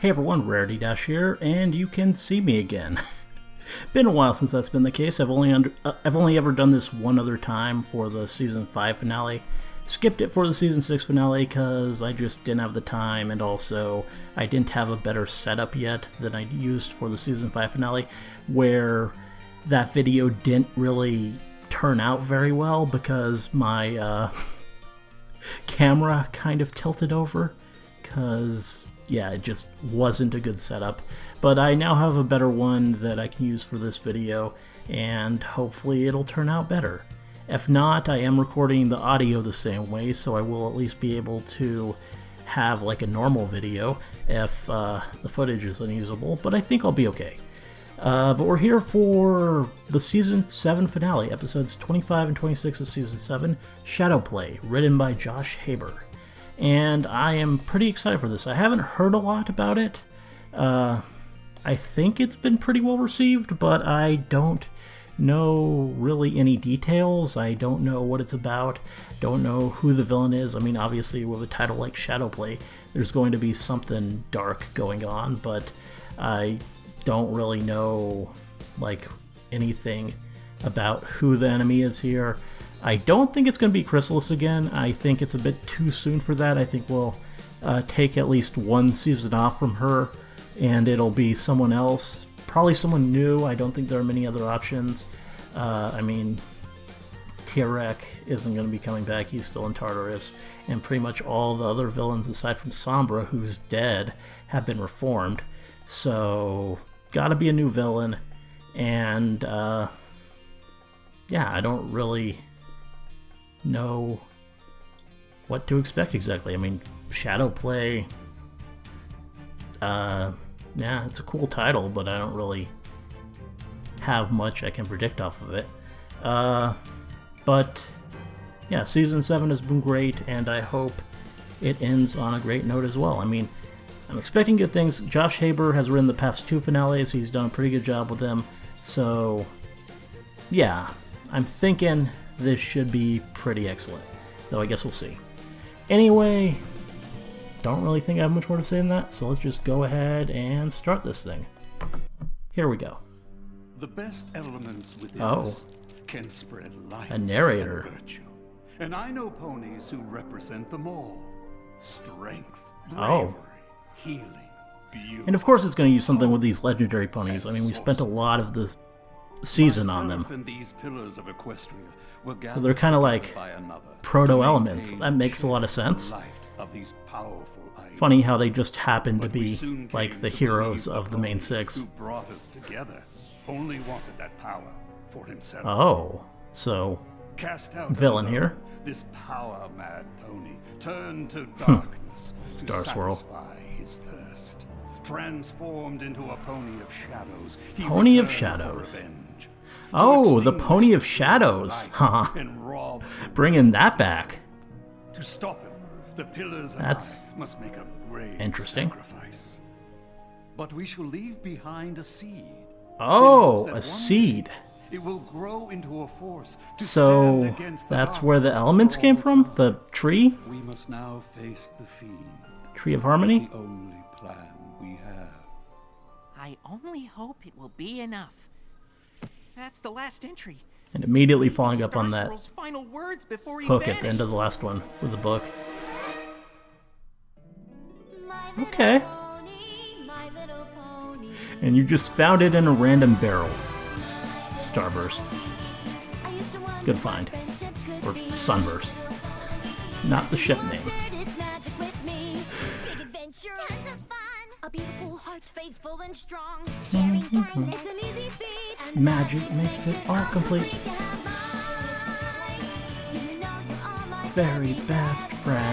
Hey everyone, Rarity Dash here, and you can see me again. Been a while since that's been the case. I've only ever done this one other time for the Season 5 finale. Skipped it for the Season 6 finale because I just didn't have the time, and also I didn't have a better setup yet than I used for the Season 5 finale, where that video didn't really turn out very well because my camera kind of tilted over, because yeah, it just wasn't a good setup. But I now have a better one that I can use for this video, and hopefully it'll turn out better. If not, I am recording the audio the same way, so I will at least be able to have like a normal video if the footage is unusable, but I think I'll be okay. But we're here for the Season 7 finale, episodes 25 and 26 of Season 7, Shadowplay, written by Josh Haber. And I am pretty excited for this. I haven't heard a lot about it. I think it's been pretty well received, but I don't know really any details. I don't know what it's about, don't know who the villain is. I mean, obviously with a title like Shadowplay, there's going to be something dark going on, but I don't really know like anything about who the enemy is here. I don't think it's going to be Chrysalis again. I think it's a bit too soon for that. I think we'll take at least one season off from her, and it'll be someone else. Probably someone new. I don't think there are many other options. I mean, Tyrek isn't going to be coming back. He's still in Tartarus. And pretty much all the other villains, aside from Sombra, who's dead, have been reformed. So, gotta be a new villain. And, yeah, I don't really know what to expect exactly. I mean, Shadowplay, yeah, it's a cool title, but I don't really have much I can predict off of it. But yeah, Season 7 has been great, and I hope it ends on a great note as well. I mean, I'm expecting good things. Josh Haber has written the past two finales. He's done a pretty good job with them. So yeah, I'm thinking this should be pretty excellent, though I guess we'll see. Anyway, don't really think I have much more to say than that, so let's just go ahead and start this thing. Here we go. The best elements within us can spread light a narrator. and virtue. And I know ponies who represent them all. Strength, bravery, healing, beauty. And of course it's going to use something with these legendary ponies. I mean, we spent a lot of this season on them. And these pillars of Equestria were So they're kind of like proto-elements. That makes a lot of sense. Funny how they just happen to be like the heroes of the main six. Who brought us together only wanted that power for himself. Oh, so Cast out villain here. This power-mad pony turned to darkness Star to Swirl. satisfy his thirst. Transformed into a pony of shadows. Pony of Shadows. Oh, the Pony of Shadows. Huh. Bringing that back. To stop him, the pillars of That's ice must make a great interesting. sacrifice. But we shall leave behind a seed. Oh, a seed. It will grow into a force to So stand against the that's where the darkness elements for came all from? time. The tree? We must now face the fiend. Tree of Harmony? The only plan we have. I only hope it will be enough. That's the last entry. And immediately following up on that Starswirl's final words before he hook at the end of the last one with the book. Okay. And you just found it in a random barrel. Starburst. Good find. Or Sunburst. Not the ship name. Magic makes it all complete. Very best friends.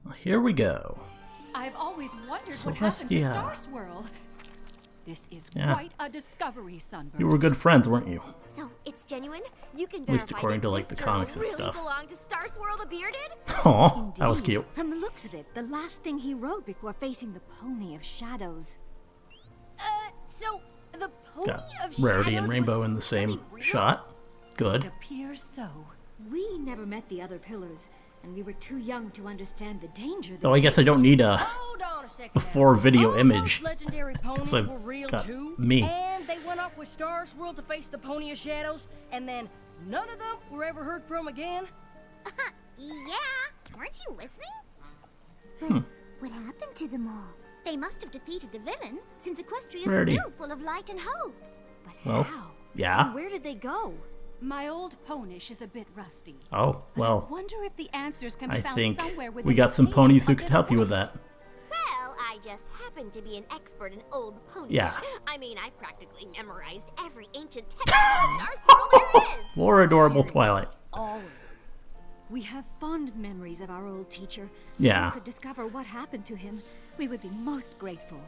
Well, here we go. I've always wondered Celestia. what happened to Starswirl. This is Yeah. quite a discovery, Sunburst. You were good friends, weren't you? So it's genuine? You can At least verify according that to like this the turtle comics and really stuff. belonged to Starswirl the Bearded? Aw, that was cute. From the looks of it, the last thing he wrote before facing the Pony of Shadows. So the Pony Got of Rarity Shadows and Rainbow was in the same really real? shot. Good. It appears so. We never met the other pillars, and we were too young to understand the danger. Though I guess I don't need a Hold on a second. before video All image. those legendary ponies I've were real got too. me. And they went off with Stars World to face the Pony of Shadows, and then none of them were ever heard from again. Yeah, weren't you listening? What happened to them all? They must have defeated the villain, since Equestria is Rarity. still full of light and hope. But Well, how? yeah. And where did they go? My old ponish is a bit rusty. Oh, well, Wonder if the answers can be I found think somewhere within we got the some pages ponies of who could this help you book. with that. Well, I just happen to be an expert in old ponies. Yeah. I mean, I've practically memorized every ancient text of Star Swirl there is. More adorable Twilight. All. We have fond memories of our old teacher. Yeah. If we could discover what happened to him, we would be most grateful.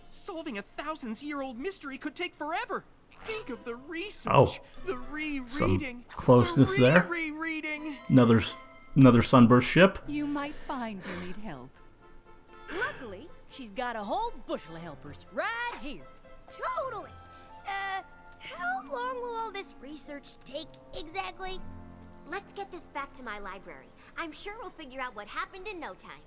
Solving a thousands-year-old mystery could take forever. Think of the research, Oh. the rereading, Some closeness the there. rereading. Another sunburst ship. You might find you need help. Luckily, she's got a whole bushel of helpers right here. Totally. How long will all this research take exactly? Let's get this back to my library. I'm sure we'll figure out what happened in no time.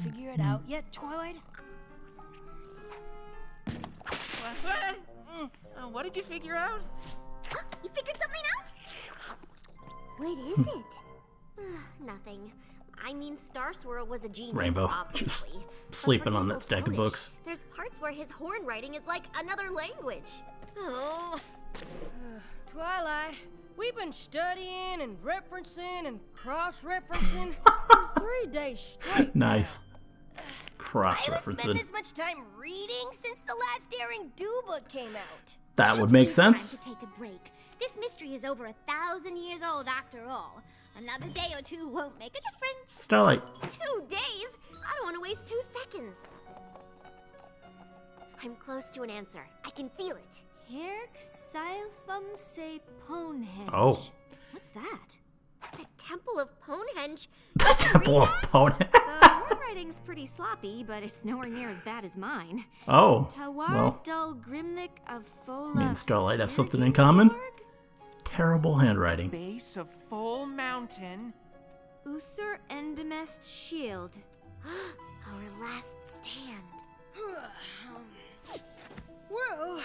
Figure it out yet, Twilight? What did you figure out? You figured something out? What is it? Nothing. I mean, Star Swirl was a genius, Rainbow, obviously. just But sleeping for on people that stack of Polish, books. There's parts where his horn writing is like another language. Oh. Twilight, we've been studying and referencing and cross-referencing for 3 days straight. Nice. I haven't spent Cross-referencing. this much time reading since the last Daring Do book came out. That would make sense. Time to take a break. This mystery is over 1,000 years old after all. Another day or two won't make a difference. Starlight. 2 days? I don't want to waste 2 seconds. I'm close to an answer. I can feel it. Herc Silphum se Ponehenge. Oh. What's that? The Temple of Ponehenge. The Temple of Pony. The horn writing's pretty sloppy, but it's nowhere near as bad as mine. Oh. Tawar Well, Dul Grimnik of Fola. me and Starlight have something in common. Erdiorg? Terrible handwriting. Base of Full Mountain. Usur Endemest Shield. Our last stand. Well,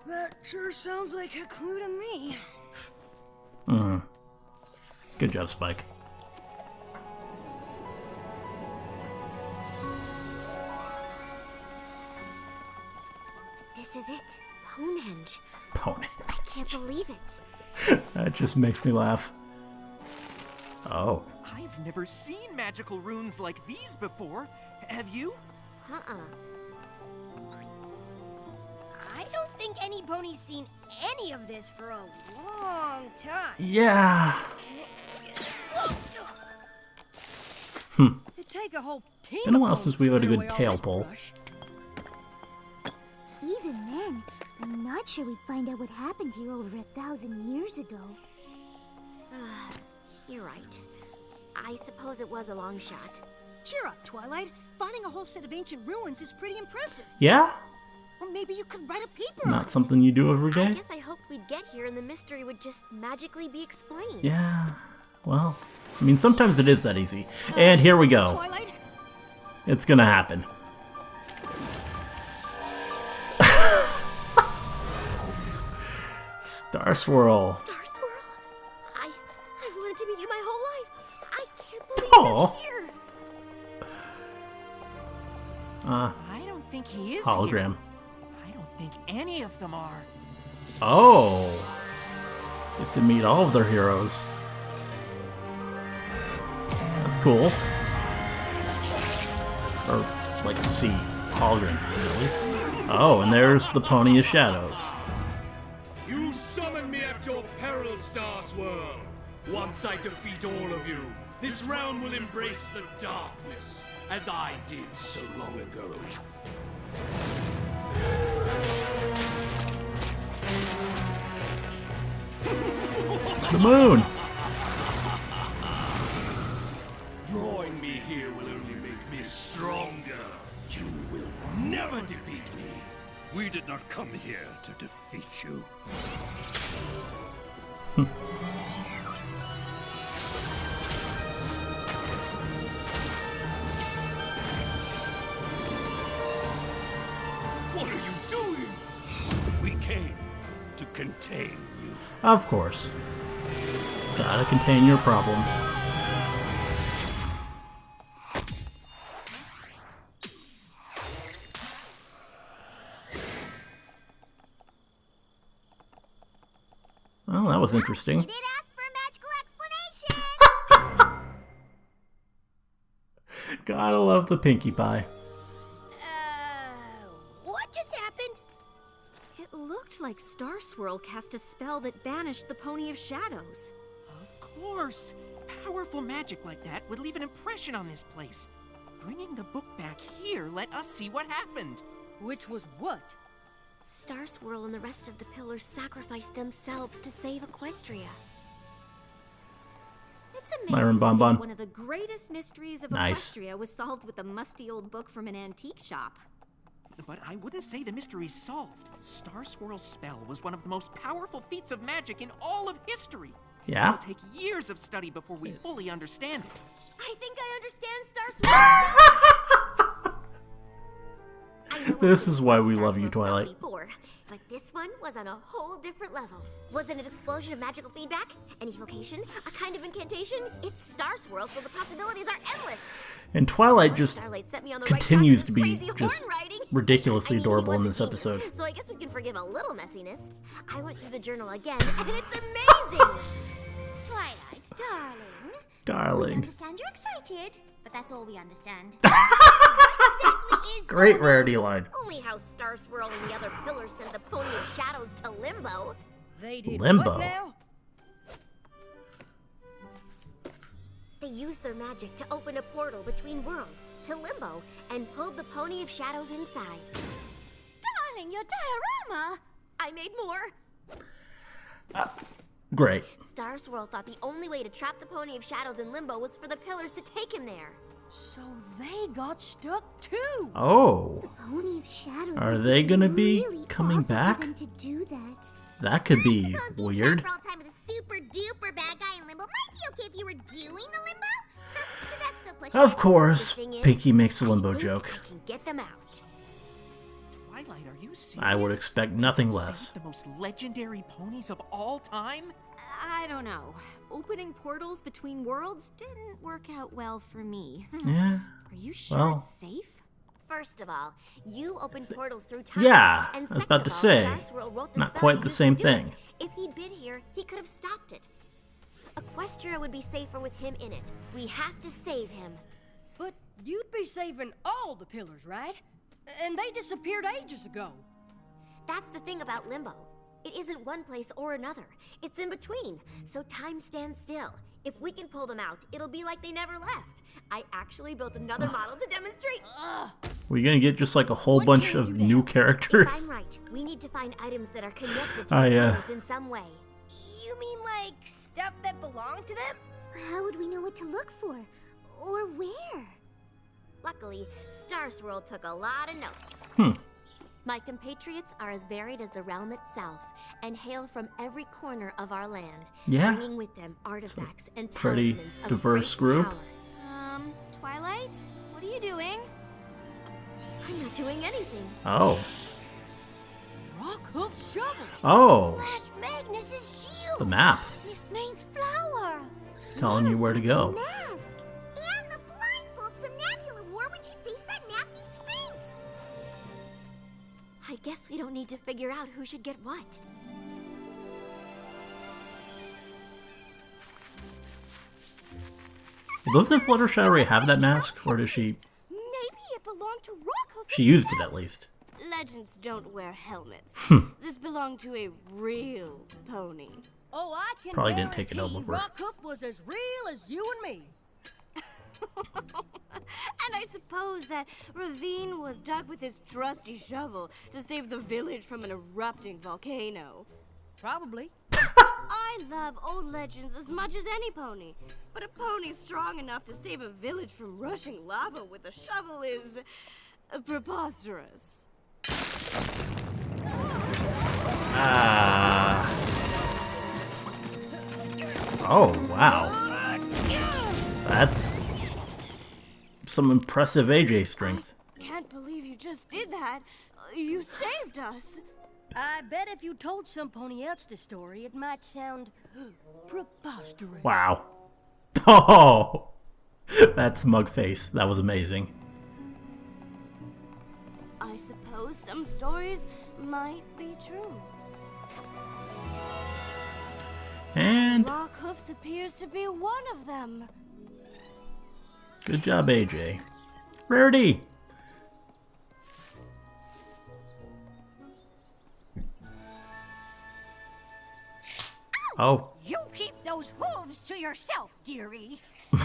that sure sounds like a clue to me. Good job, Spike. This is it. Ponehenge. Pony. I can't believe it. That just makes me laugh. Oh. I've never seen magical runes like these before. Have you? Uh-uh. I don't think any pony's seen any of this for a long time. Yeah. It'd take a whole team. Been a of while ponies since to we've had a clear good away all tail this pull. brush. Even then, I'm not sure we'd find out what happened here over 1,000 years ago. You're right. I suppose it was a long shot. Cheer up, Twilight. Finding a whole set of ancient ruins is pretty impressive. Yeah? Or maybe you could write a paper on Not it. something you do every I day? guess I hoped we'd get here and the mystery would just magically be explained. Yeah. Well, I mean, sometimes it is that easy. And here we go. Twilight, It's gonna happen. Star Swirl. Star Swirl? I've wanted to meet you my whole life. I can't believe Aw. you're here. I don't think he is Hologram. here. I don't think any of them are. Oh. Get to meet all of their heroes. That's cool. Or, like, see holograms at least. Oh, and there's the Pony of Shadows. You summon me at your peril, Star Swirl. Once I defeat all of you, this realm will embrace the darkness, as I did so long ago. The moon! Drawing me here will only make me stronger. You will never defeat me. come here to defeat you. What are you doing? We came to contain you. Of course. Gotta contain your problems. Well, that was interesting. You did ask for a magical explanation! Gotta love the Pinkie Pie. What just happened? It looked like Star Swirl cast a spell that banished the Pony of Shadows. Of course. Powerful magic like that would leave an impression on this place. Bringing the book back here let us see what happened. Which was what? Star Swirl and the rest of the pillars sacrificed themselves to save Equestria. It's amazing Myron Bonbon. one of the greatest mysteries of Nice. Equestria was solved with a musty old book from an antique shop. But I wouldn't say the mystery's solved. Star Swirl's spell was one of the most powerful feats of magic in all of history. Yeah? It'll take years of study before we fully understand it. I think I understand Star Swirl. This is why we love you, Twilight. Before, but this one was on a whole different level. Was it an explosion of magical feedback? An evocation? A kind of incantation? It's Star Swirl, so the possibilities are endless. And Twilight just Starlight set me on the continues right to track be with crazy just horn riding. ridiculously I mean, he adorable in was this a king, episode. So I guess we can forgive a little messiness. I went through the journal again, and it's amazing! Twilight, darling. We Darling. understand you're excited, but that's all we understand. Great rarity line. Only how Star Swirl and the other pillars sent the Pony of Shadows to Limbo. They did Limbo. what now? They used their magic to open a portal between worlds, to Limbo, and pulled the Pony of Shadows inside. Darling, your diorama! I made more. Great. Star Swirl thought the only way to trap the Pony of Shadows in Limbo was for the pillars to take him there. So they got stuck too. Oh. Pony of Shadows. Are they gonna be coming back? To do that. That could be weird. For all time with a super duper bad guy in Limbo might be okay if you were doing the Limbo. But that's still pushing Of it. course, The thing is, Pinkie makes a I limbo think joke. I can get them out. Twilight, are you serious? I would expect nothing Save less. the most legendary ponies of all time? I don't know. Opening portals between worlds didn't work out well for me. Yeah. Are you sure Well. it's safe? First of all, you opened portals through time. Yeah, and I was second about to of all, say, Star Swirl wrote the not spell quite he the used same to do it. thing. If he'd been here, he could have stopped it. Equestria would be safer with him in it. We have to save him. But you'd be saving all the pillars, right? And they disappeared ages ago. That's the thing about Limbo. It isn't one place or another. It's in between, so time stands still. If we can pull them out, it'll be like they never left. I actually built another model to demonstrate. We're gonna get just like a whole What bunch can we of do new now? If characters. I'm right, we need to find items that are connected to Oh, the yeah. pillars in some way. You mean like stuff that belonged to them? How would we know what to look for? Or where? Luckily, Star Swirl took a lot of notes. My compatriots are as varied as the realm itself and hail from every corner of our land, Yeah. bringing with them artifacts and pretty talismans of diverse great group. power. Twilight? What are you doing? I'm not doing anything. Oh. Rockhoof's shovel. Oh. Flash Magnus's shield. The map. Miss Maine's flower. Telling you where to go. Mask. And the blindfold Somnambula wore when she faced that nasty Sphinx. I guess we don't need to figure out who should get what. Doesn't Fluttershy already have that mask? Or does she... Maybe it belonged to Rockhoof. She used it at least. Legends don't wear helmets. Hmm. This belonged to a real pony. Oh, I can Probably didn't take it guarantee over. Rockhoof was as real as you and me. And I suppose that Ravine was dug with his trusty shovel to save the village from an erupting volcano. Probably. I love old legends as much as any pony, but a pony strong enough to save a village from rushing lava with a shovel is preposterous. Oh, wow. That's some impressive AJ strength. Can't believe you just did that. You saved us. I bet if you told some pony else the story, it might sound preposterous. Wow. Oh! That smug face. That was amazing. I suppose some stories might be true. And Rockhoofs appears to be one of them. good job, AJ. Rarity! Oh. You keep those hooves to yourself, dearie.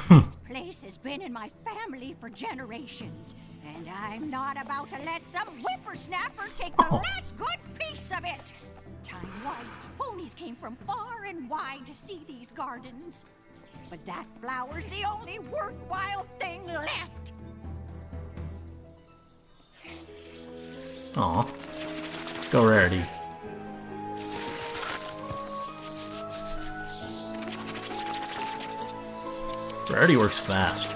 This place has been in my family for generations, and I'm not about to let some whippersnapper take the last good piece of it. Time was, ponies came from far and wide to see these gardens. But that flower's the only worthwhile thing left. Aw. Go Rarity. Rarity works fast.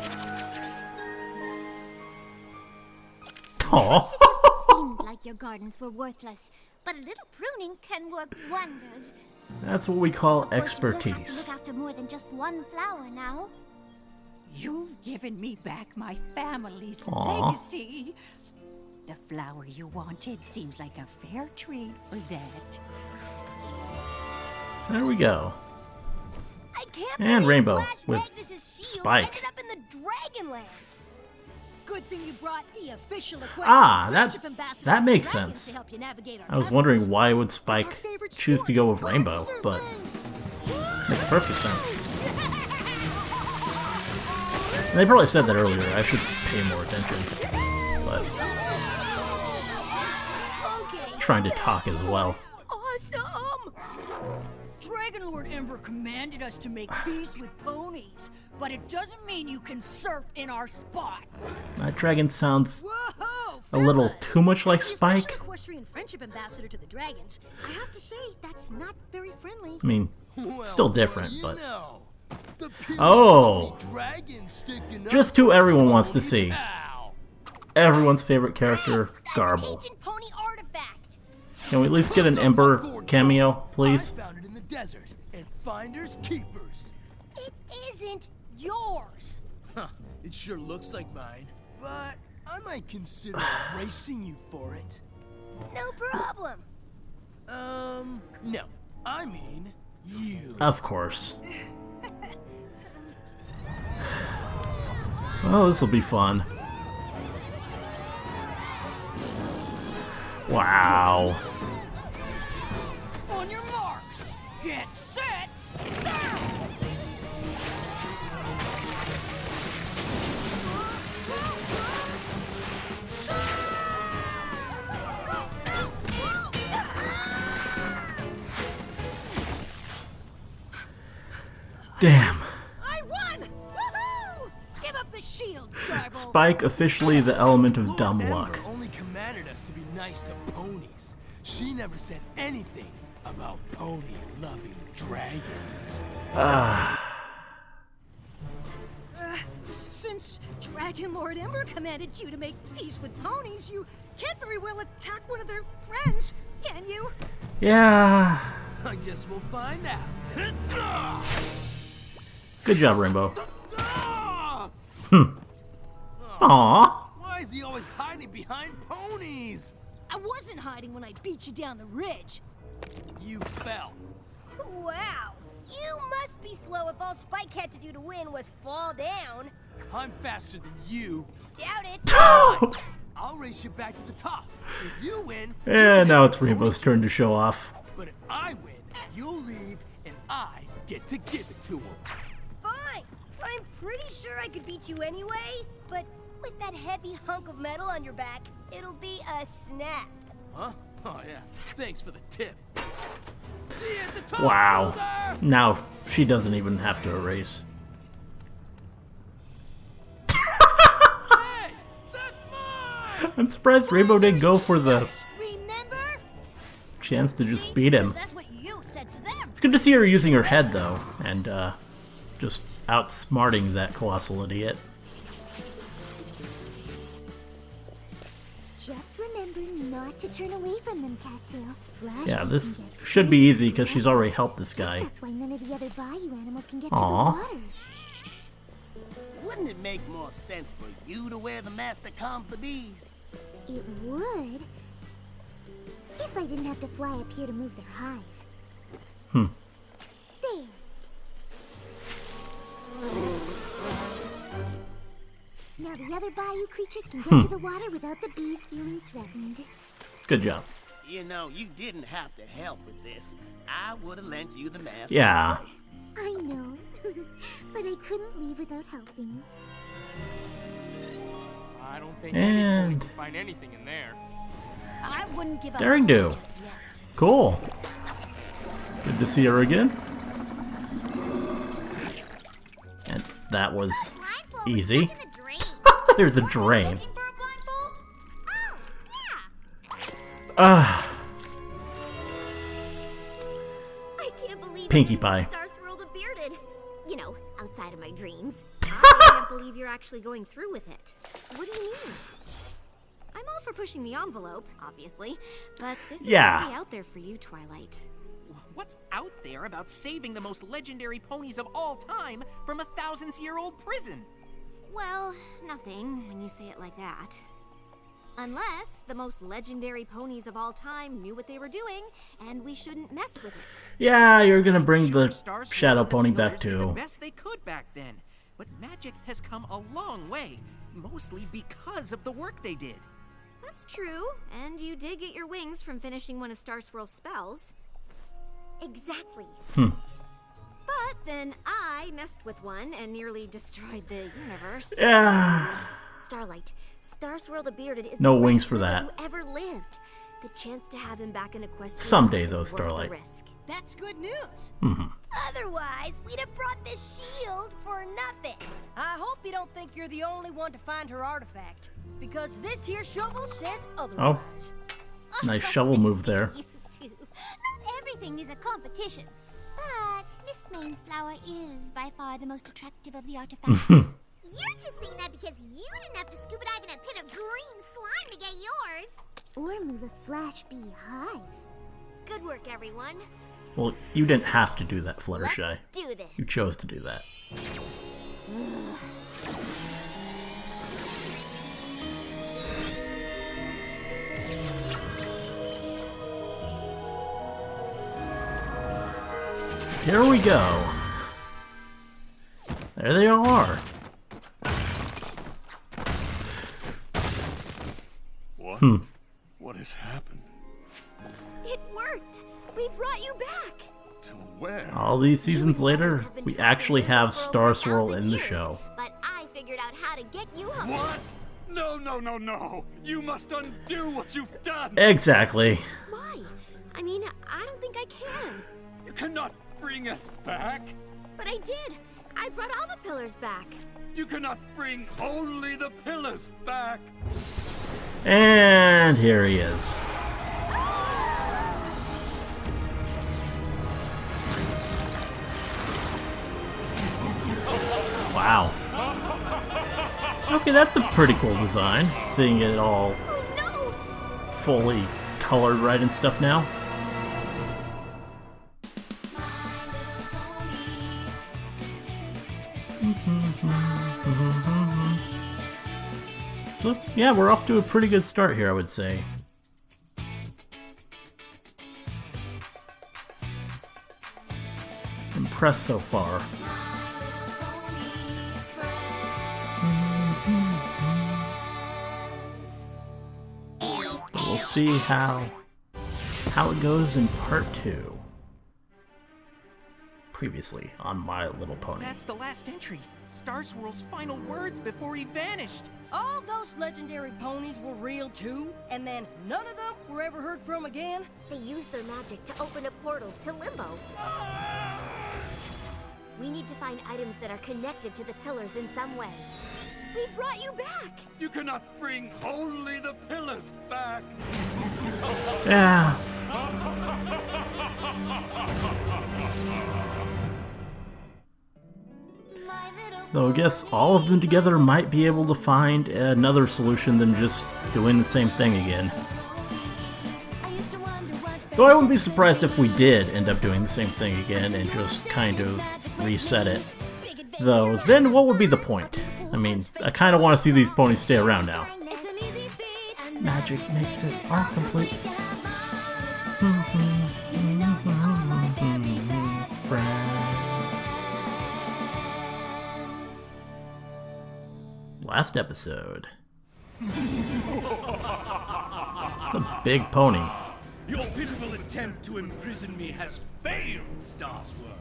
Aw. Seemed like your gardens were worthless, but a little pruning can work wonders. That's what we call Of course, expertise. You will have to look after more than just one flower now. You've given me back my family's Aw. legacy. The flower you wanted seems like a fair trade for that. There we go. I can't And believe Rainbow Flash with Magnus's shield Spike. ended up in the Dragonlands. Good thing you brought the official That makes sense. I was wondering why would Spike choose to go with Rainbow, but makes perfect sense. And they probably said that earlier. I should pay more attention, but trying to talk as well. Awesome! Dragon Lord Ember commanded us to make peace with ponies, but it doesn't mean you can surf in our spot. That dragon sounds Whoa! a little too much like Spike. Equestrian friendship ambassador to the dragons. I have to say, that's not very friendly. I mean, still different, but know, oh, dragons sticking up just who everyone wants to see. Everyone's favorite character, Garble. Ancient pony artifact. Can we at least get an Ember cameo, please? I found it in the desert, and finders keepers. It isn't yours. Huh, it sure looks like mine, but I might consider racing you for it. No problem. No, I mean you. Of course. Well, this will be fun. Wow. On your marks, get set, set! Damn. I won! Woohoo! Give up the shield, Garble. Spike officially the element of dumb Ember luck. only commanded us to be nice to ponies. She never said anything about pony-loving dragons. Since Dragon Lord Ember commanded you to make peace with ponies, you can't very well attack one of their friends, can you? Yeah. I guess we'll find out. Good job, Rainbow. Ah! Aw. Why is he always hiding behind ponies? I wasn't hiding when I beat you down the ridge. You fell. Wow. You must be slow if all Spike had to do to win was fall down. I'm faster than you. Doubt it. I'll race you back to the top. If you win, And now it's Rainbow's turn to show off. but if I win, you'll leave and I get to give it to him. Fine. I'm pretty sure I could beat you anyway, but with that heavy hunk of metal on your back, it'll be a snap. Huh? Oh yeah. Thanks for the tip. See you at the top. Wow. loser! Now she doesn't even have to erase. Hey, that's mine! I'm surprised Rainbow didn't go for the... Remember? chance to just beat him. That's what you said to them. It's good to see her using her head, though, and just outsmarting that colossal idiot. Just remember not to turn away from them, Cattail. Flash Yeah, this should be easy because she's already helped this guy. That's why none of the other bayou animals can get Aww. to the water. Wouldn't it make more sense for you to wear the mask that calms the bees? It would. If I didn't have to fly up here to move their hive. There. Now the other bayou creatures can get to the water without the bees feeling threatened. Good job. You know, you didn't have to help with this. I would have lent you the mask. Yeah. I know, but I couldn't leave without helping. I don't think And- we can find anything in there. I wouldn't give up Daring do. just yet. Cool. Good to see her again. And that was easy. There's a drain. Looking for a blindfold? Oh, yeah. Ah, I can't believe Pinkie it's Pie. Star Swirl the Bearded. You know, outside of my dreams. I can't believe you're actually going through with it. What do you mean? I'm all for pushing the envelope, obviously, but this is Yeah. already out there for you, Twilight. What's out there about saving the most legendary ponies of all time from a thousands-year-old prison? Well, nothing when you say it like that. Unless the most legendary ponies of all time knew what they were doing, and we shouldn't mess with it. Yeah, you're gonna bring the Star Swirl Shadow and the Pony back Pillars did the too. best they could back then, but magic has come a long way, mostly because of the work they did. That's true, and you did get your wings from finishing one of Star Swirl's spells. Exactly. But then I messed with one and nearly destroyed the universe. Yeah. Starlight, Star Swirl the Bearded is No the wings greatest for wizard that. who ever lived. The chance to have him back in Equestria Someday, is though, worth the Starlight. risk. That's good news. Otherwise, we'd have brought this shield for nothing. I hope you don't think you're the only one to find her artifact, because this here shovel says otherwise. Oh, nice shovel move there. You too. Not everything is a competition, but Miss Main's flower is by far the most attractive of the artifacts. You're just saying that because you didn't have to scuba dive in a pit of green slime to get yours. Or move a flash bee hive. Good work, everyone. Well, you didn't have to do that, Fluttershy. Let's do this. You chose to do that. Here we go. There they all are. What? What has happened? It worked. We brought you back. To where? All these seasons later, we actually have Star Swirl in the 1,000 show. years, But I figured out how to get you home. What? No, no, no, no! You must undo what you've done! Exactly. Why? I mean, I don't think I can. You cannot bring us back! But I did. I brought all the pillars back. You cannot bring only the pillars back! And here he is. Wow. Okay, that's a pretty cool design. Seeing it all fully colored right and stuff now. So, yeah, we're off to a pretty good start here, I would say. Impressed so far. We'll see how it goes in part 2. Previously on My Little Pony. That's the last entry. Star Swirl's final words before he vanished. All those legendary ponies were real too, and then none of them were ever heard from again. They used their magic to open a portal to Limbo. We need to find items that are connected to the pillars in some way. We brought you back! You cannot bring only the pillars back! Yeah, Though I guess all of them together might be able to find another solution than just doing the same thing again. Though I wouldn't be surprised if we did end up doing the same thing again and just kind of reset it. Though, then what would be the point? I mean, I kind of want to see these ponies stay around now. Magic makes it all complete. Last episode. It's a big pony. Your pitiful attempt to imprison me has failed, Starswirl.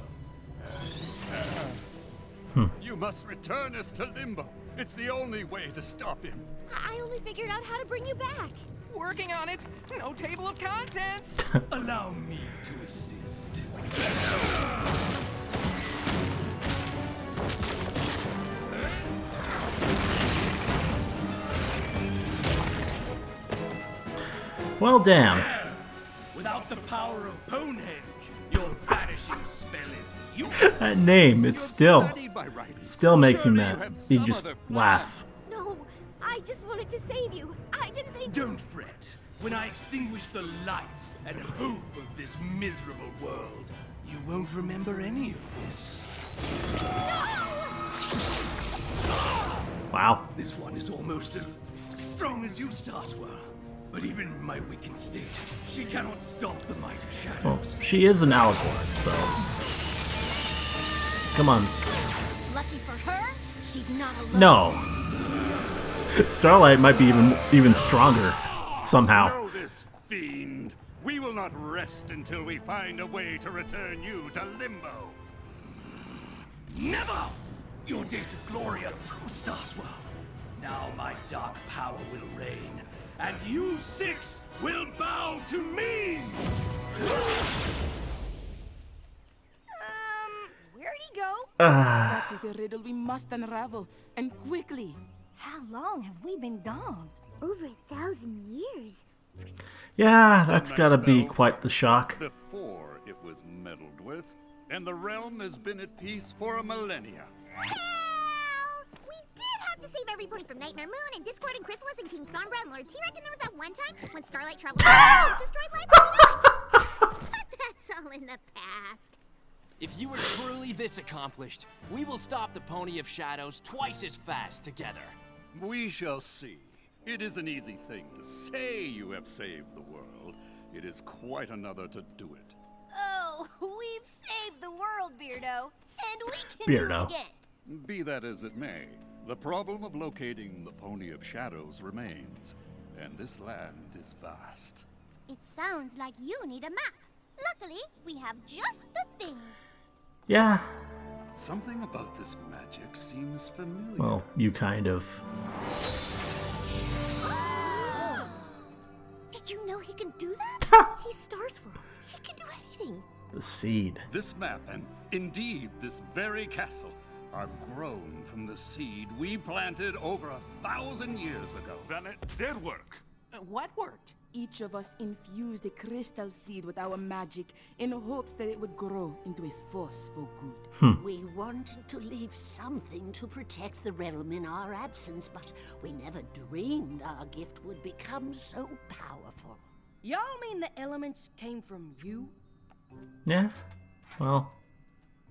You must return us to Limbo. It's the only way to stop him. I only figured out how to bring you back. Working on it. No table of contents. Allow me to assist. Well, damn. Without the power of Bonehenge, your vanishing spell is useless. That name, it still makes me mad. You just laugh. No, I just wanted to save you. I didn't think... Don't fret. When I extinguish the light and hope of this miserable world, you won't remember any of this. Wow. This one is almost as strong as you, Starswirl. But even in my weakened state, she cannot stop the might of shadows. Well, she is an Alicorn, so... Come on. Lucky for her, she's not alone. No. Starlight might be even stronger, somehow. Know this, fiend. We will not rest until we find a way to return you to Limbo. Never! Your days of glory are through, Starswirl. Now my dark power will reign, and you six will bow to me! Where'd he go? That is a riddle we must unravel, and quickly. How long have we been gone? Over 1,000 years. Yeah, that's gotta be quite the shock. Before it was meddled with, and the realm has been at peace for a millennia. We did have to save everybody from Nightmare Moon and Discord and Chrysalis and King Sombra and Lord T-Rex, and there was that one time when Starlight traveled and destroyed Life 49. But that's all in the past. If you were truly this accomplished, we will stop the Pony of Shadows twice as fast together. We shall see. It is an easy thing to say you have saved the world. It is quite another to do it. Oh, we've saved the world, Beardo. And we can Beardo. do it again. Be that as it may, the problem of locating the Pony of Shadows remains, and this land is vast. It sounds like you need a map. Luckily, we have just the thing. Yeah. Something about this magic seems familiar. Well, you kind of. Did you know he can do that? He's Starswirl. He can do anything. The seed. This map, and indeed this very castle, are grown from the seed we planted over 1,000 years ago. Then it did work. What worked? Each of us infused a crystal seed with our magic in hopes that it would grow into a force for good. We wanted to leave something to protect the realm in our absence, but we never dreamed our gift would become so powerful. Y'all mean the elements came from you? Yeah. Well,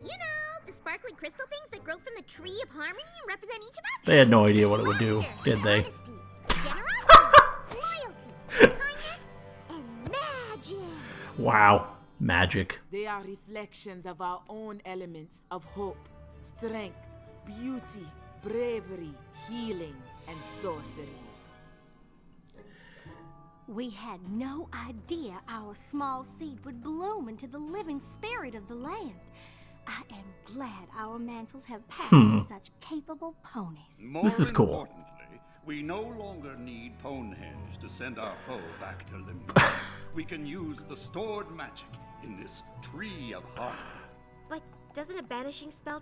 You know, the sparkly crystal things that grow from the tree of harmony and represent each of us? they had no idea what it would do, did they? Honesty, generosity, loyalty, kindness, and magic. Wow. Magic. They are reflections of our own elements of hope, strength, beauty, bravery, healing, and sorcery. We had no idea our small seed would bloom into the living spirit of the land. I am glad our mantles have passed to such capable ponies. This is cool. Importantly, we no longer need Ponehenge to send our foe back to Limbo. We can use the stored magic in this tree of harmony. But doesn't a banishing spell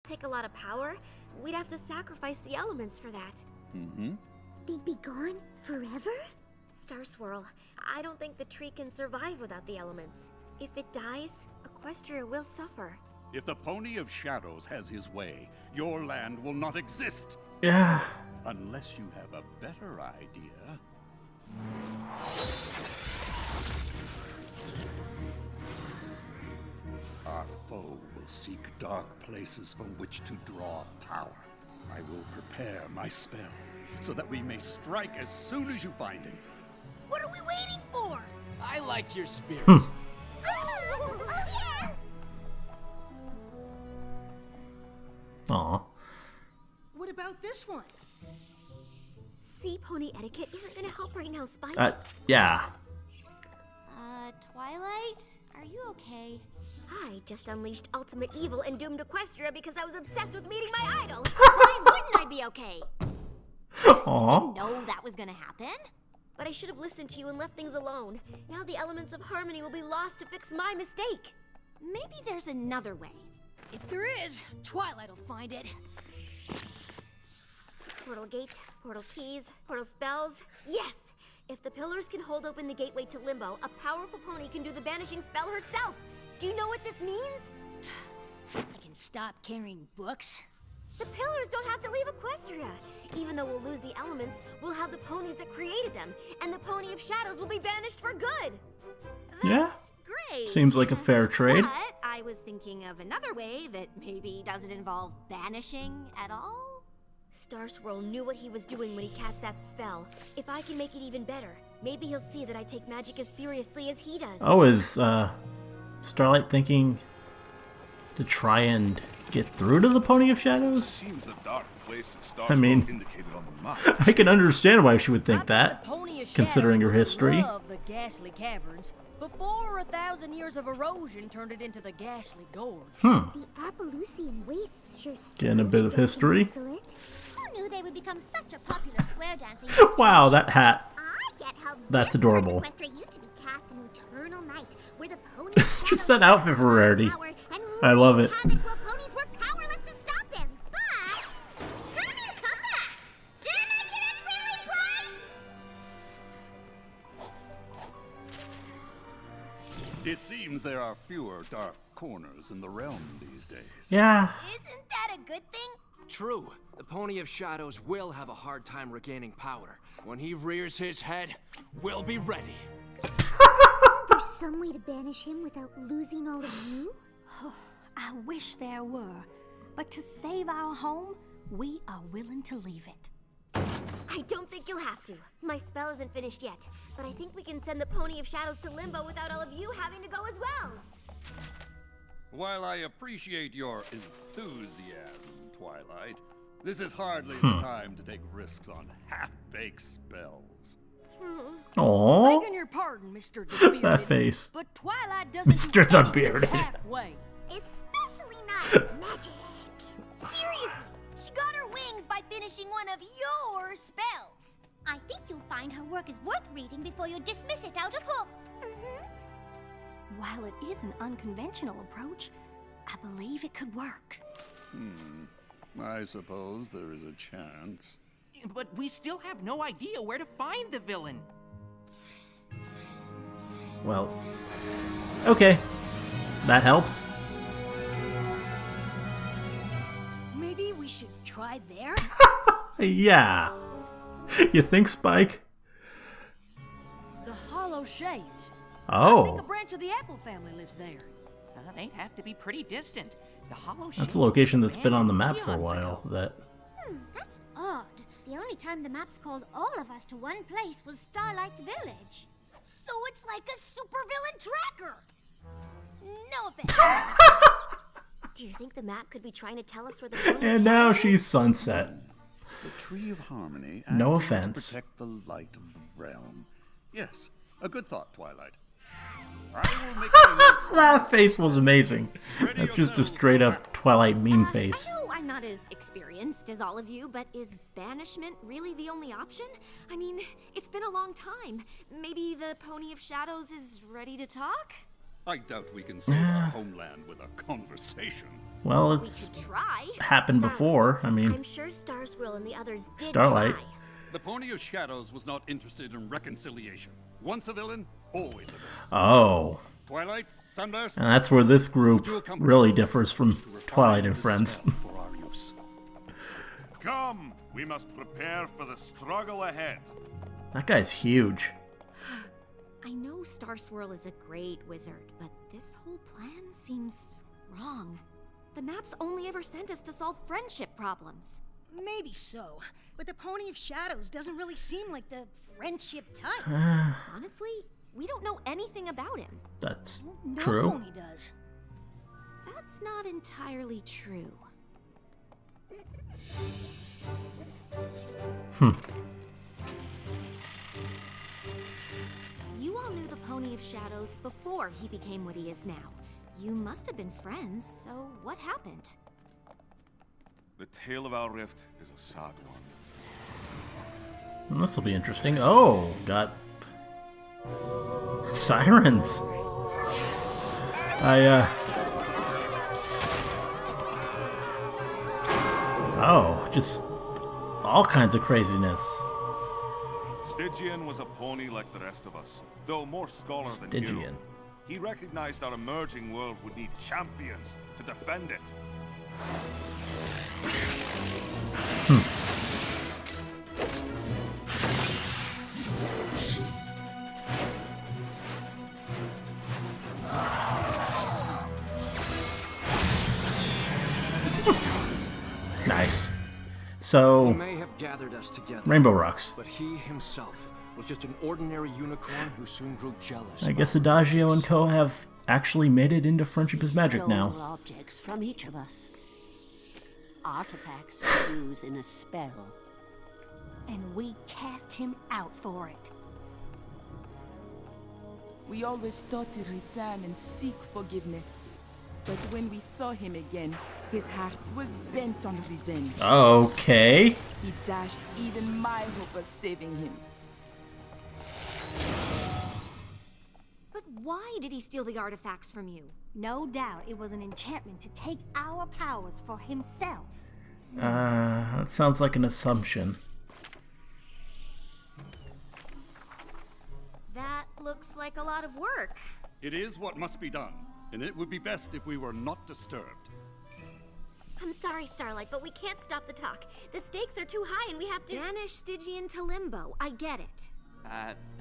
take a lot of power? We'd have to sacrifice the elements for that. they'd be gone forever? Star Swirl, I don't think the tree can survive without the elements. If it dies, Equestria will suffer. If the Pony of Shadows has his way, your land will not exist. Yeah. Unless you have a better idea. Our foe will seek dark places from which to draw power. I will prepare my spell so that we may strike as soon as you find it. What are we waiting for? I like your spirit. Oh, yeah! Aw. What about this one? Sea pony etiquette isn't gonna help right now, Spike. Yeah. Twilight? Are you okay? I just unleashed ultimate evil and doomed Equestria because I was obsessed with meeting my idol. Why wouldn't I be okay? Aw. No, that was gonna happen. But I should have listened to you and left things alone. Now the elements of harmony will be lost to fix my mistake. Maybe there's another way. If there is, Twilight will find it. Portal gate, portal keys, portal spells. Yes! If the pillars can hold open the gateway to Limbo, a powerful pony can do the banishing spell herself. Do you know what this means? I can stop carrying books. The pillars don't have to leave Equestria. Even though we'll lose the elements, we'll have the ponies that created them, and the Pony of Shadows will be banished for good. Yeah. Great. Seems like a fair trade. But I was thinking of another way that maybe doesn't involve banishing at all. Star Swirl knew what he was doing when he cast that spell. If I can make it even better, maybe he'll see that I take magic as seriously as he does. Oh, is Starlight thinking to try and get through to the Pony of Shadows? Seems the dark place that Star I mean, indicated on the map. I can understand why she would think that, considering her history. Love the ghastly caverns before 1,000 years of erosion turned it into the ghastly gorge. The Appaloosian wastes sure Getting a bit of history. desolate. Who knew they would become such a popular square dancing? Wow, that hat. I get how That's this adorable. part of Equestria used to be cast an eternal night, where the ponies Just that outfit for Rarity. I love it. havoc while ponies were powerless to stop him. But he's gonna need a comeback. Did I mention it's really bright? It seems there are fewer dark corners in the realm these days. Yeah. Isn't that a good thing? True. The Pony of Shadows will have a hard time regaining power. When he rears his head, we'll be ready. There's some way to banish him without losing all of you? I wish there were. But to save our home, we are willing to leave it. I don't think you'll have to. My spell isn't finished yet, but I think we can send the Pony of Shadows to Limbo without all of you having to go as well. While I appreciate your enthusiasm, Twilight, this is hardly the time to take risks on half-baked spells. Aww. Begging your pardon, Mr. DeBearded, That face. but Twilight doesn't Mr. do anything DeBearded. halfway. Especially not magic. Seriously, she got her wings by finishing one of your spells. I think you'll find her work is worth reading before you dismiss it out of hoof. While it is an unconventional approach, I believe it could work. I suppose there is a chance. But we still have no idea where to find the villain. Well, okay. That helps. Maybe we should try there? Yeah. You think, Spike? The Hollow Shades. I think Oh. a branch of the Apple family lives there. They'd have to be pretty distant. The Hollow That's a location that's been on the map for a while. That That's odd. The only time the maps called all of us to one place was Starlight's village. So it's like a supervillain tracker. No offense. Do you think the map could be trying to tell us where the Pony of And now Shadows is? she's Sunset. The Tree of Harmony No acts to offense. protect the light of the realm. Yes, a good thought, Twilight. I will make my notes. That face was amazing. That's just a straight up Twilight meme face. I know I'm not as experienced as all of you, but is banishment really the only option? I mean, it's been a long time. Maybe the Pony of Shadows is ready to talk? I doubt we can save our homeland with a conversation. Well, it's Try. happened before. I mean, I'm sure Star Swirl and the others did Starlight. try. The Pony of Shadows was not interested in reconciliation. Once a villain, always a villain. Oh. Twilight, Sunburst. And that's where this group really differs from Twilight and Friends. Come, we must prepare for the struggle ahead. That guy's huge. I know Star Swirl is a great wizard, but this whole plan seems wrong. The maps only ever sent us to solve friendship problems. Maybe so, but the Pony of Shadows doesn't really seem like the friendship type. Honestly, we don't know anything about him. That's No true. pony does. That's not entirely true. You all knew the Pony of Shadows before he became what he is now. You must have been friends, so what happened? The tale of our rift is a sad one. This will be interesting. Oh, got sirens. Oh, just all kinds of craziness. Stygian was a pony like the rest of us, though more scholar than hero. Stygian. He recognized our emerging world would need champions to defend it. Nice. So, He may have gathered us together, Rainbow Rocks. but he himself was just an ordinary unicorn who soon grew jealous. I guess Adagio and Co. have actually made it into Friendship is Magic now. Stole objects from each of us. Artifacts to use in a spell. And we cast him out for it. We always thought to return and seek forgiveness. But when we saw him again, his heart was bent on revenge. Okay. He dashed even my hope of saving him. But why did he steal the artifacts from you? No doubt it was an enchantment to take our powers for himself. That sounds like an assumption. That looks like a lot of work. It is what must be done, and it would be best if we were not disturbed. I'm sorry, Starlight, but we can't stop the talk. The stakes are too high and we have to banish Stygian to Limbo. I get it.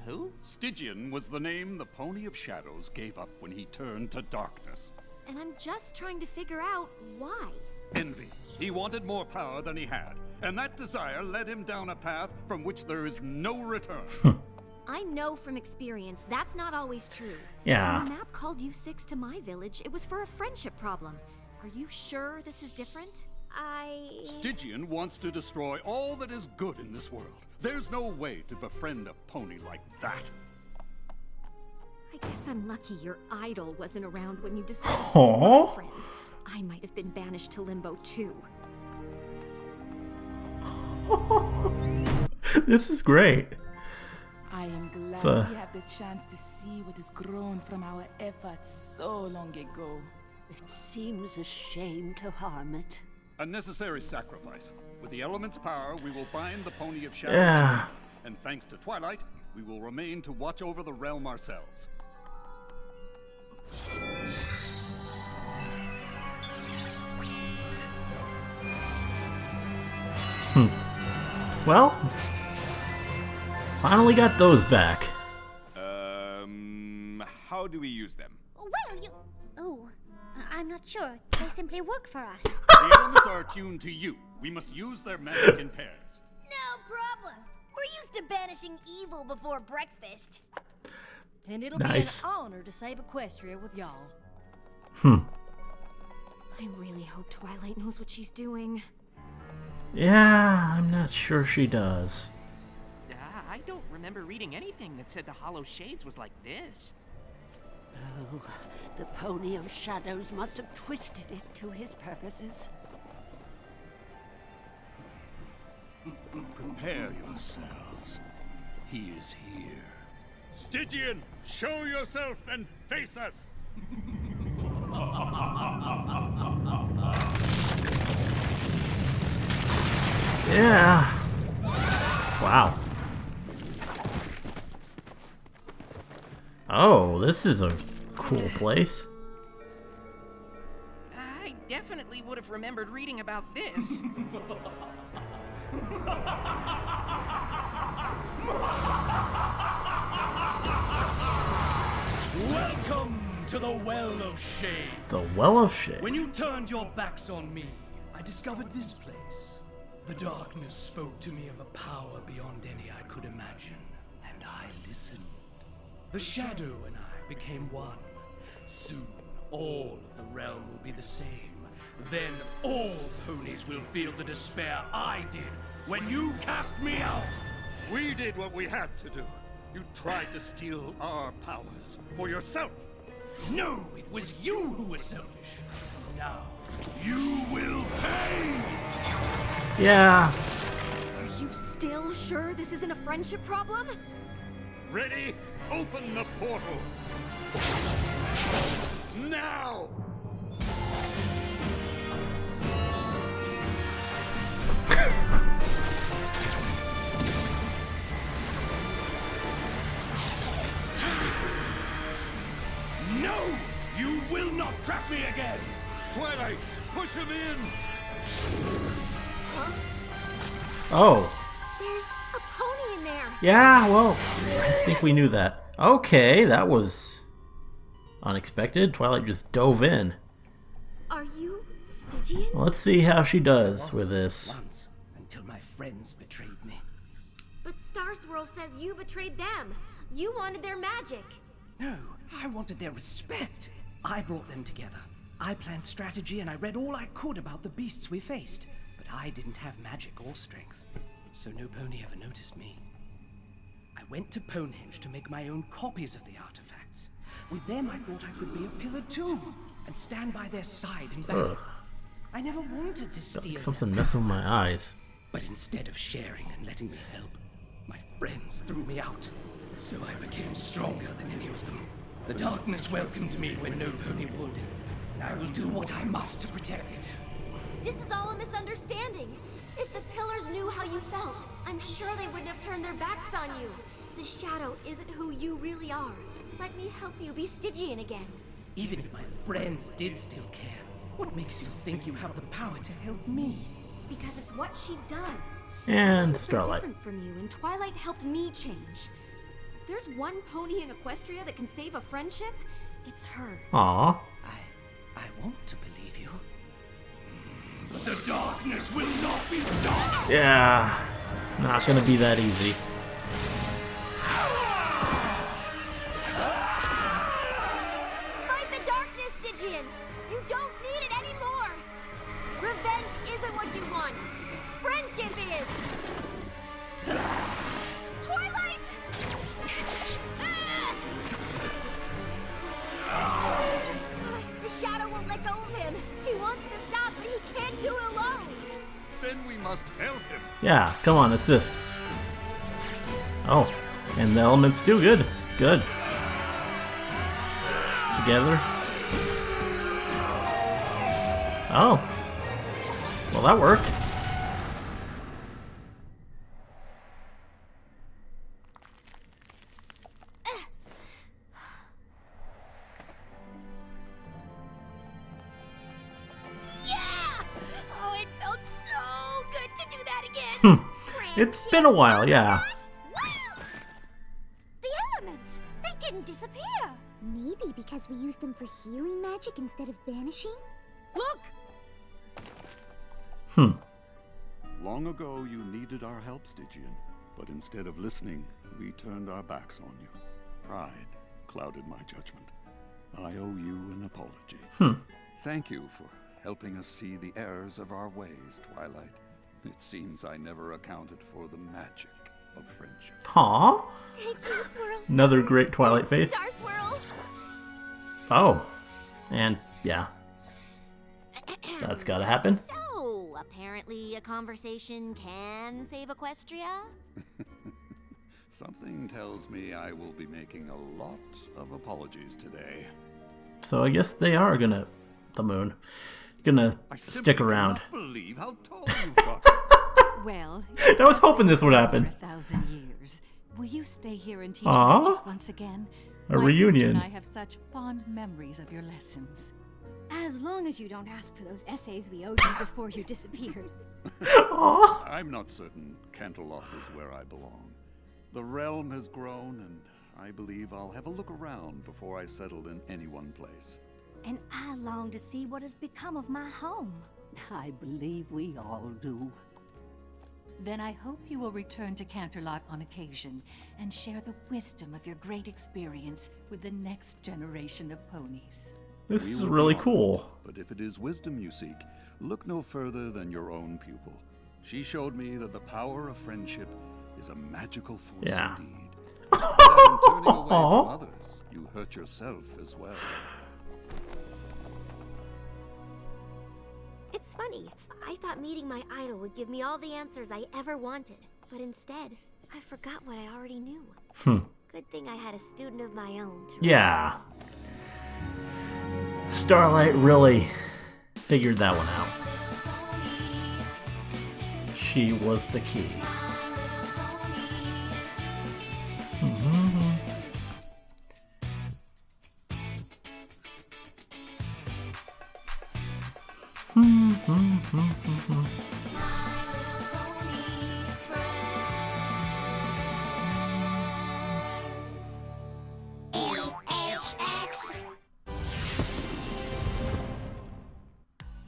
Who? Stygian was the name the Pony of Shadows gave up when he turned to darkness. And I'm just trying to figure out why. Envy. He wanted more power than he had, and that desire led him down a path from which there is no return. I know from experience that's not always true. Yeah. When the map called you six to my village, it was for a friendship problem. Are you sure this is different? Stygian wants to destroy all that is good in this world. There's no way to befriend a pony like that. I guess I'm lucky your idol wasn't around when you decided to Aww. be a friend. I might have been banished to Limbo too. This is great. I am glad So- we have the chance to see what has grown from our efforts so long ago. It seems a shame to harm it. A necessary sacrifice. With the element's power, we will bind the Pony of Shadows. Yeah. And thanks to Twilight, we will remain to watch over the realm ourselves. Well, finally got those back. How do we use them? Well, you... Oh, I'm not sure. They simply work for us. The elements are attuned to you. We must use their magic in pairs. No problem. We're used to banishing evil before breakfast. And it'll Nice. be an honor to save Equestria with y'all. I really hope Twilight knows what she's doing. Yeah, I'm not sure she does. I don't remember reading anything that said the Hollow Shades was like this. Oh, the Pony of Shadows must have twisted it to his purposes. Prepare yourselves. He is here. Stygian, show yourself and face us! Yeah. Wow. Oh, this is a cool place. I definitely would have remembered reading about this. Welcome to the Well of Shade. The Well of Shade. When you turned your backs on me, I discovered this place. The darkness spoke to me of a power beyond any I could imagine, and I listened. The shadow and I became one. Soon, all of the realm will be the same. Then all ponies will feel the despair I did when you cast me out. We did what we had to do. You tried to steal our powers for yourself. No, it was you who were selfish. Now, you will pay! Yeah. Are you still sure this isn't a friendship problem? Ready? Open the portal. Now! No! You will not trap me again! Twilight, push him in! Huh? Oh. There's a pony in there. Yeah, well, I think we knew that. Okay, that was unexpected. Twilight just dove in. Are you Stygian? Let's see how she does with this. Once, until my friends betrayed me. But Star Swirl says you betrayed them. You wanted their magic. No, I wanted their respect. I brought them together. I planned strategy and I read all I could about the beasts we faced. But I didn't have magic or strength, so no pony ever noticed me. I went to Ponehenge to make my own copies of the artifacts. With them, I thought I could be a pillar too, and stand by their side in battle. I never wanted to steal Something messing with my eyes. But instead of sharing and letting me help, my friends threw me out. So I became stronger than any of them. The darkness welcomed me when no pony would, and I will do what I must to protect it. This is all a misunderstanding. If the pillars knew how you felt, I'm sure they wouldn't have turned their backs on you. The shadow isn't who you really are. Let me help you be Stygian again. Even if my friends did still care, what makes you think you have the power to help me? Because it's what she does. And So Starlight. different from you, and Twilight helped me change. If there's one pony in Equestria that can save a friendship, it's her. Aww. I want to believe you. But the darkness will not be stopped! Yeah. Not gonna be that easy. Fight the darkness, Stygian! You don't need it anymore! Revenge isn't what you want! Friendship is! Twilight! The shadow won't let go of him! He wants to stop, but he can't do it alone! Then we must help him. Yeah, come on, assist. Oh, and the elements do good. Good. Together. Oh. Well, that worked. Oh, it felt so good to do that again. It's been a while, yeah. The elements! They didn't disappear! Maybe because we used them for healing magic instead of banishing? Look! Long ago, you needed our help, Stygian. But instead of listening, we turned our backs on you. Pride clouded my judgment. I owe you an apology. Thank you for helping us see the errors of our ways, Twilight. It seems I never accounted for the magic of friendship. Aww. Thank you, Swirl. Another great Twilight face. Star Swirl! Oh. And, yeah. That's gotta happen. So, apparently a conversation can save Equestria? Something tells me I will be making a lot of apologies today. So I guess they are gonna... The moon. Gonna stick around. I cannot believe how tall you've got. Well, I was hoping this would happen. For 1,000 years. Will you stay here and teach Aw. magic once again? A My reunion. sister and I have such fond memories of your lessons. As long as you don't ask for those essays we owed you before you disappeared. I'm not certain Canterlot is where I belong. The realm has grown, and I believe I'll have a look around before I settle in any one place. And I long to see what has become of my home. I believe we all do. Then I hope you will return to Canterlot on occasion and share the wisdom of your great experience with the next generation of ponies. This We is will really be cool. honored, but if it is wisdom you seek, look no further than your own pupil. She showed me that the power of friendship is a magical force Yeah. indeed. That in turning away from others, you hurt yourself as well. It's funny. I thought meeting my idol would give me all the answers I ever wanted. But instead, I forgot what I already knew. Good thing I had a student of my own to Yeah. Starlight really figured that one out. She was the key.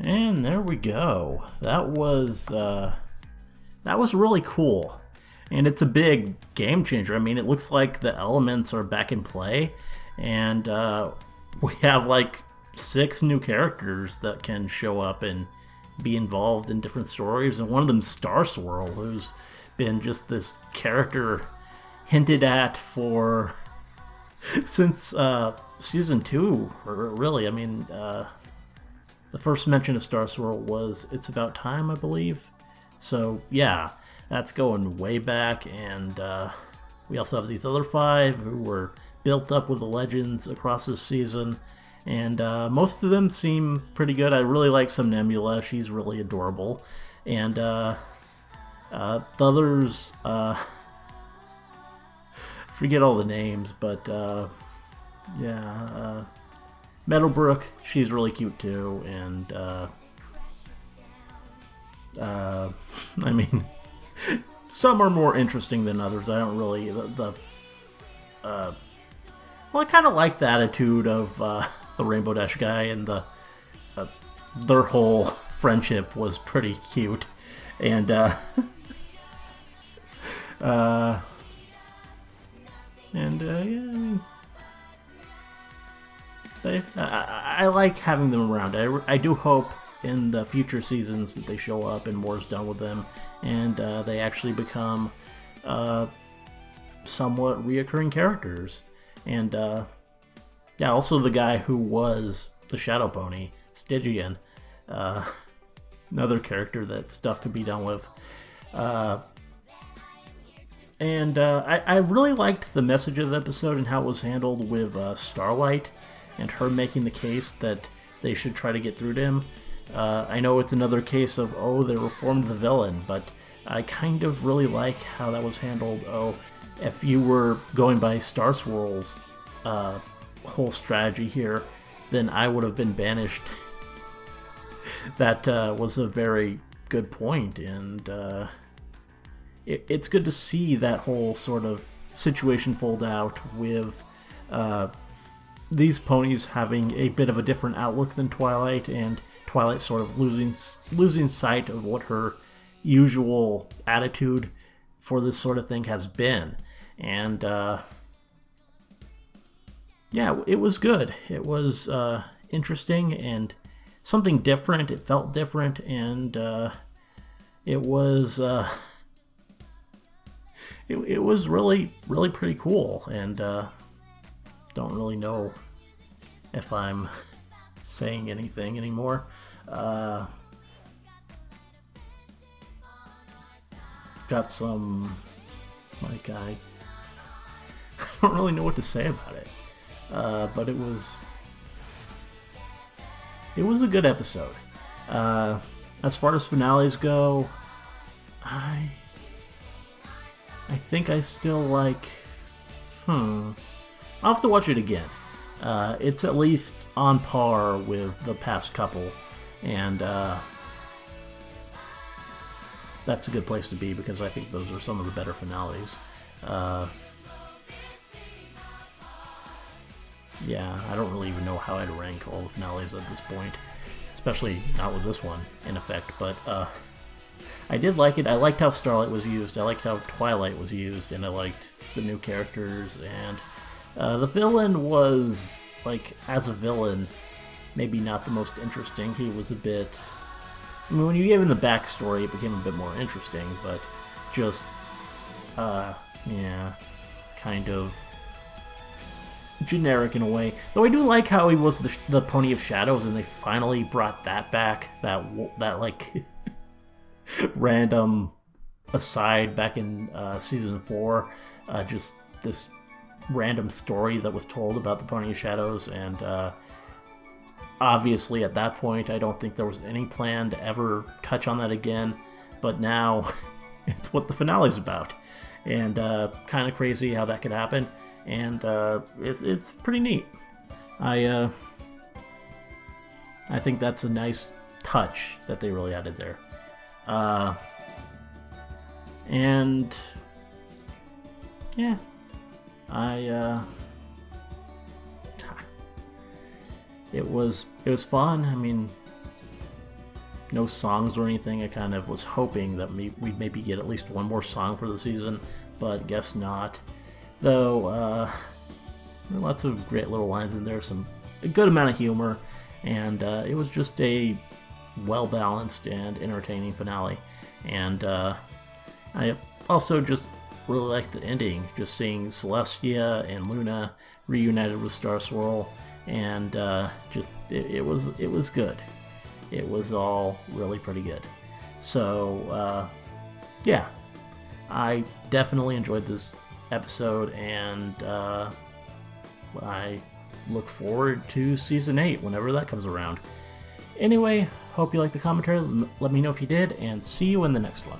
And there we go. That was really cool. And it's a big game changer. I mean, it looks like the elements are back in play, and we have like 6 new characters that can show up and be involved in different stories. And one of them, Star Swirl, who's been just this character hinted at for since season 2, really. I mean, the first mention of Star Swirl was It's About Time, I believe. So yeah, that's going way back. And we also have these other 5 who were built up with the legends across this season. And most of them seem pretty good. I really like some Nebula. She's really adorable. And the others, forget all the names, but yeah, Meadowbrook, she's really cute too. And I mean, some are more interesting than others. I don't really well, I kind of like the attitude of the Rainbow Dash guy, and their whole friendship was pretty cute, and yeah, I mean, I like having them around. I do hope in the future seasons that they show up and more's done with them, and they actually become somewhat reoccurring characters. And yeah, also the guy who was the Shadow Pony, Stygian, another character that stuff could be done with. And I really liked the message of the episode and how it was handled with Starlight and her making the case that they should try to get through to him. I know it's another case of, oh, they reformed the villain, but I kind of really like how that was handled. Oh, if you were going by Star Swirl's whole strategy here, then I would have been banished. That was a very good point, and it's good to see that whole sort of situation fold out with these ponies having a bit of a different outlook than Twilight, and Twilight sort of losing sight of what her usual attitude for this sort of thing has been. And yeah, it was good. It was interesting and something different. It felt different, and it was it was really pretty cool. And don't really know if I'm saying anything anymore. Got some, like, I don't really know what to say about it, but it was a good episode. As far as finales go, I think I still like... I'll have to watch it again. It's at least on par with the past couple, and that's a good place to be because I think those are some of the better finales. Yeah, I don't really even know how I'd rank all the finales at this point, especially not with this one in effect, but I did like it. I liked how Starlight was used, I liked how Twilight was used, and I liked the new characters, and the villain was, like, as a villain, maybe not the most interesting. He was a bit... I mean, when you gave him the backstory, it became a bit more interesting, but just, yeah, kind of generic in a way. Though I do like how he was the Pony of Shadows, and they finally brought that back, that like, random aside back in Season 4, just this random story that was told about the Pony of Shadows, and obviously at that point I don't think there was any plan to ever touch on that again, but now it's what the finale's about, and kind of crazy how that could happen, and it's pretty neat. I think that's a nice touch that they really added there. And yeah, it was fun. I mean, no songs or anything. I kind of was hoping that we'd maybe get at least one more song for the season, but guess not. Though there are lots of great little lines in there, a good amount of humor, and it was just a well-balanced and entertaining finale. And I also just really liked the ending, just seeing Celestia and Luna reunited with Star Swirl, and just it was good. It was all really pretty good. So yeah, I definitely enjoyed this episode, and I look forward to Season 8 whenever that comes around. Anyway, hope you liked the commentary. Let me know if you did, and see you in the next one.